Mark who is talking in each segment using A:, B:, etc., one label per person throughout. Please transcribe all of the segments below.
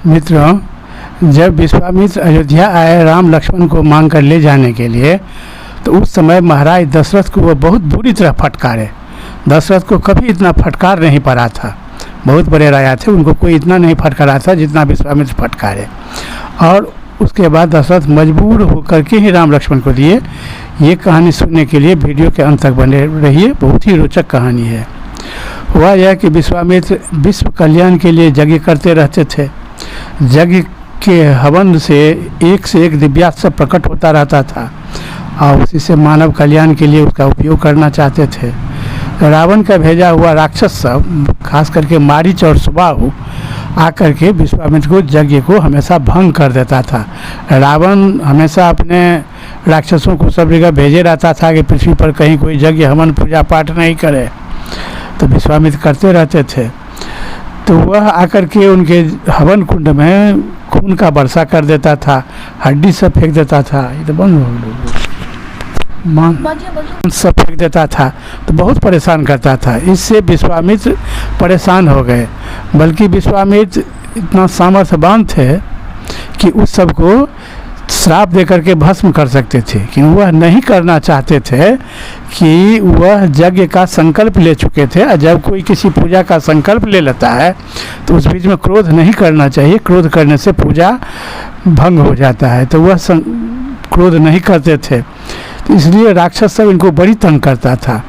A: मित्रों, जब विश्वामित्र अयोध्या आए राम लक्ष्मण को मांग कर ले जाने के लिए, तो उस समय महाराज दशरथ को वो बहुत बुरी तरह फटकारे। दशरथ को कभी इतना फटकार नहीं पड़ा था। बहुत बड़े राजा थे, उनको कोई इतना नहीं फटकारा था जितना विश्वामित्र फटकारे। और उसके बाद दशरथ मजबूर होकर के ही राम लक्ष्मण को दिए। ये कहानी सुनने के लिए वीडियो के अंत तक बने रहिए, बहुत ही रोचक कहानी है। हुआ यह कि विश्वामित्र विश्व कल्याण के लिए यज्ञ करते रहते थे। यज्ञ के हवन से एक दिव्यास्त्र प्रकट होता रहता था और उसी से मानव कल्याण के लिए उसका उपयोग करना चाहते थे। रावण का भेजा हुआ राक्षस सब, खास करके मारीच और सुबाहु, आकर के विश्वामित्र को यज्ञ को हमेशा भंग कर देता था। रावण हमेशा अपने राक्षसों को सब जगह भेजे रहता था कि पृथ्वी पर कहीं कोई यज्ञ हवन पूजा पाठ नहीं करे, तो विश्वामित्र करते रहते थे। तो वह आकर के उनके हवन कुंड में खून का वर्षा कर देता था, हड्डी सब फेंक देता था। ये तो बंद हो गया, सब फेंक देता था, तो बहुत परेशान करता था। इससे विश्वामित्र परेशान हो गए। बल्कि विश्वामित्र इतना सामर्थ्यवान थे कि उस सब को श्राप दे करके भस्म कर सकते थे, कि वह नहीं करना चाहते थे कि वह यज्ञ का संकल्प ले चुके थे। और जब कोई किसी पूजा का संकल्प ले लेता है तो उस बीच में क्रोध नहीं करना चाहिए। क्रोध करने से पूजा भंग हो जाता है, तो वह क्रोध नहीं करते थे। तो इसलिए राक्षस सब इनको बड़ी तंग करता था।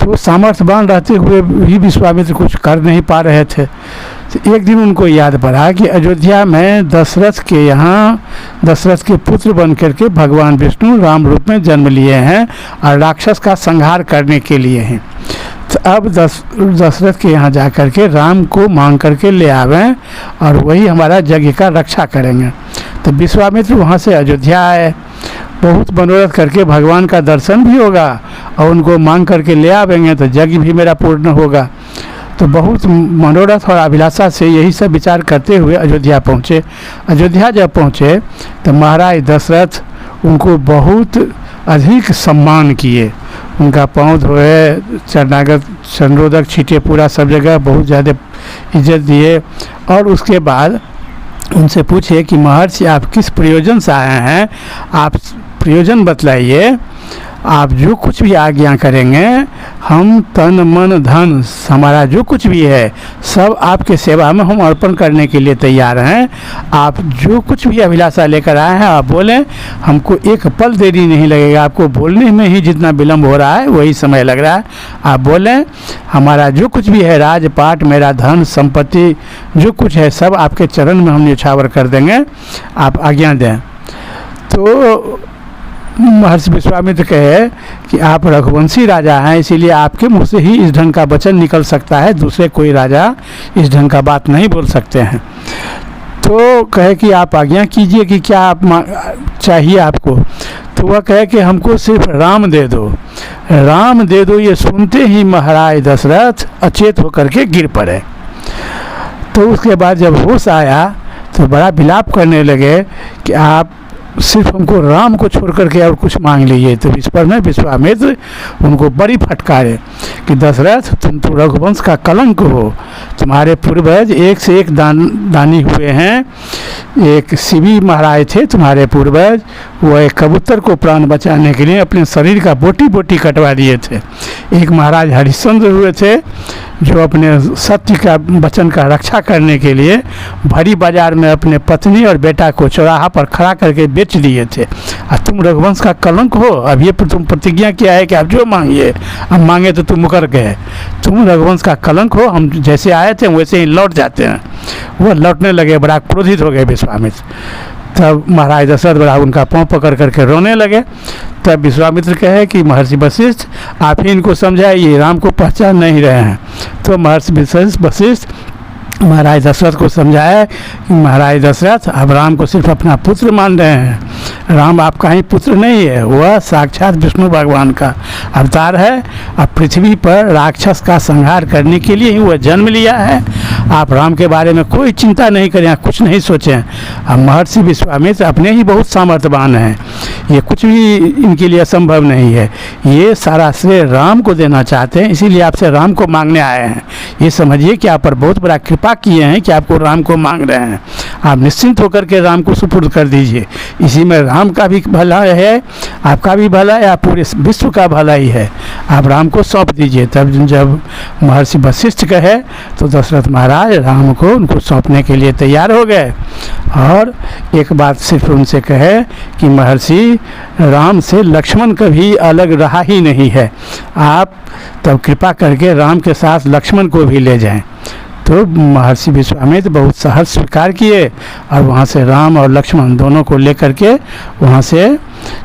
A: तो सामर्थ्यवान रहते हुए भी विश्वामित्र कुछ कर नहीं पा रहे थे। तो एक दिन उनको याद पड़ा कि अयोध्या में दशरथ के यहाँ दशरथ के पुत्र बन करके भगवान विष्णु राम रूप में जन्म लिए हैं और राक्षस का संहार करने के लिए हैं। तो अब दशरथ के यहाँ जा कर के राम को मांग करके ले आवें और वही हमारा यज्ञ का रक्षा करेंगे। तो विश्वामित्र वहाँ से अयोध्या आए। बहुत मनोरथ करके भगवान का दर्शन भी होगा और उनको मांग करके ले आवेंगे तो यज्ञ भी मेरा पूर्ण होगा। तो बहुत मनोरथ और अभिलाषा से यही सब विचार करते हुए अयोध्या पहुँचे। अयोध्या जब पहुँचे तो महाराज दशरथ उनको बहुत अधिक सम्मान किए। उनका पाँव धोए, चरणागत चंद्रोदक छीटे, पूरा सब जगह बहुत ज़्यादा इज्जत दिए। और उसके बाद उनसे पूछे कि महर्षि आप किस प्रयोजन से आए हैं, आप प्रयोजन बतलाइए। आप जो कुछ भी आज्ञा करेंगे, हम तन मन धन हमारा जो कुछ भी है सब आपके सेवा में हम अर्पण करने के लिए तैयार हैं। आप जो कुछ भी अभिलाषा लेकर आए हैं आप बोलें, हमको एक पल देरी नहीं लगेगा। आपको बोलने में ही जितना विलम्ब हो रहा है वही समय लग रहा है। आप बोलें, हमारा जो कुछ भी है राजपाट, मेरा धन संपत्ति जो कुछ है सब आपके चरण में हम न्यौछावर कर देंगे, आप आज्ञा दें। तो महर्षि विश्वामित्र कहे कि आप रघुवंशी राजा हैं, इसीलिए आपके मुँह से ही इस ढंग का वचन निकल सकता है, दूसरे कोई राजा इस ढंग का बात नहीं बोल सकते हैं। तो कहे कि आप आज्ञा कीजिए कि क्या आप चाहिए आपको। तो वह कहे कि हमको सिर्फ राम दे दो, राम दे दो। ये सुनते ही महाराज दशरथ अचेत होकर के गिर पड़े। तो उसके बाद जब होश आया तो बड़ा विलाप करने लगे कि आप सिर्फ हमको राम को छोड़ करके और कुछ मांग लीजिए। तो इस पर में विश्वामित्र उनको बड़ी फटकारे कि दशरथ तुम तो रघुवंश का कलंक हो। तुम्हारे पूर्वज एक से एक दानी हुए हैं। एक शिवी महाराज थे तुम्हारे पूर्वज, वो एक कबूतर को प्राण बचाने के लिए अपने शरीर का बोटी बोटी कटवा दिए थे। एक महाराज हरिश्चंद्र हुए थे जो अपने सत्य का वचन का रक्षा करने के लिए भरी बाजार में अपने पत्नी और बेटा को चौराहा पर खड़ा करके बेच दिए थे। और तुम रघुवंश का कलंक हो। अब ये तुम प्रतिज्ञा किया है कि आप जो मांगिए, अब मांगे तो तुम मुकर गए। तुम रघुवंश का कलंक हो, हम जैसे आए थे वैसे ही लौट जाते हैं। वो लौटने लगे, बड़ा क्रोधित हो गए विश्वामित्र। तब महाराज दशरथ बड़ा उनका पाँव पकड़ करके रोने लगे। तब विश्वामित्र कहे कि महर्षि वशिष्ठ आप ही इनको समझाइए, राम को पहचान नहीं रहे हैं। तो महर्षि वशिष्ठ महाराज दशरथ को समझाया कि महाराज दशरथ आप राम को सिर्फ अपना पुत्र मान रहे हैं। राम आपका ही पुत्र नहीं है, वह साक्षात विष्णु भगवान का अवतार है। अब पृथ्वी पर राक्षस का संहार करने के लिए ही वह जन्म लिया है आप राम के बारे में कोई चिंता नहीं करें, कुछ नहीं सोचें। अब महर्षि विश्वामित्र अपने ही बहुत सामर्थ्यवान हैं, ये कुछ भी इनके लिए असंभव नहीं है। ये सारा श्रेय राम को देना चाहते हैं, इसीलिए आपसे राम को मांगने आए हैं। ये समझिए कि आप पर बहुत बड़ा कृपा किए हैं कि आपको राम को मांग रहे हैं। आप निश्चिंत होकर के राम को सुपुर्द कर दीजिए। इसी में राम का भी भला है, आपका भी भला है, आप पूरे विश्व का भला ही है। आप राम को सौंप दीजिए। तब जब महर्षि वशिष्ठ कहे तो दशरथ महाराज राम को उनको सौंपने के लिए तैयार हो गए। और एक बात सिर्फ उनसे कहे कि महर्षि राम से लक्ष्मण कभी अलग रहा ही नहीं है, आप तब कृपा करके राम के साथ लक्ष्मण को भी ले जाएं। तो महर्षि विश्वामित्र बहुत सहर्ष स्वीकार किए और वहाँ से राम और लक्ष्मण दोनों को लेकर के वहाँ से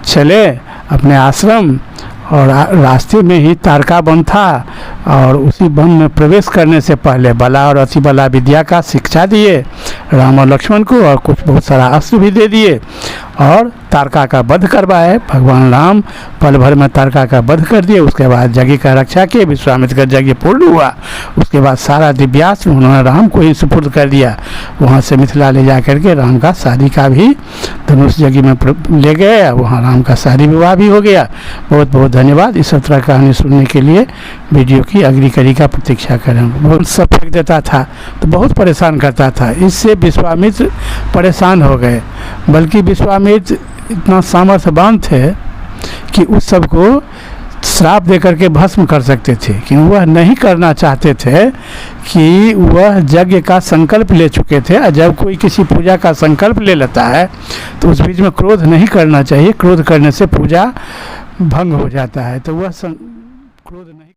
A: चले अपने आश्रम। और रास्ते में ही तारका वन था और उसी वन में प्रवेश करने से पहले बला और अति बला विद्या का शिक्षा दिए राम और लक्ष्मण को, और कुछ बहुत सारा अस्त्र भी दे दिए और तारका का वध करवाए। भगवान राम पल भर में तारका का वध कर दिए। उसके बाद यज्ञ का रक्षा किए, विश्वामित्र का यज्ञ पूर्ण हुआ। उसके बाद सारा दिव्यास्त्र उन्होंने राम को ही सुपुर्द कर दिया। वहाँ से मिथिला ले जा करके राम का शादी का भी धनुष यज्ञ में ले गए, वहाँ राम का शादी विवाह भी हो गया। बहुत बहुत धन्यवाद। इस तरह कहानी सुनने के लिए वीडियो की अगली कड़ी का प्रतीक्षा करें। बहुत सब फेंक देता था तो बहुत परेशान करता था, इससे विश्वामित्र परेशान हो गए। बल्कि विश्वामित्र इतना सामर्थ्यवान थे कि उस सब को श्राप दे करके भस्म कर सकते थे, कि वह नहीं करना चाहते थे कि वह यज्ञ का संकल्प ले चुके थे। और जब कोई किसी पूजा का संकल्प ले लेता है तो उस बीच में क्रोध नहीं करना चाहिए। क्रोध करने से पूजा भंग हो जाता है, तो वह क्रोध नहीं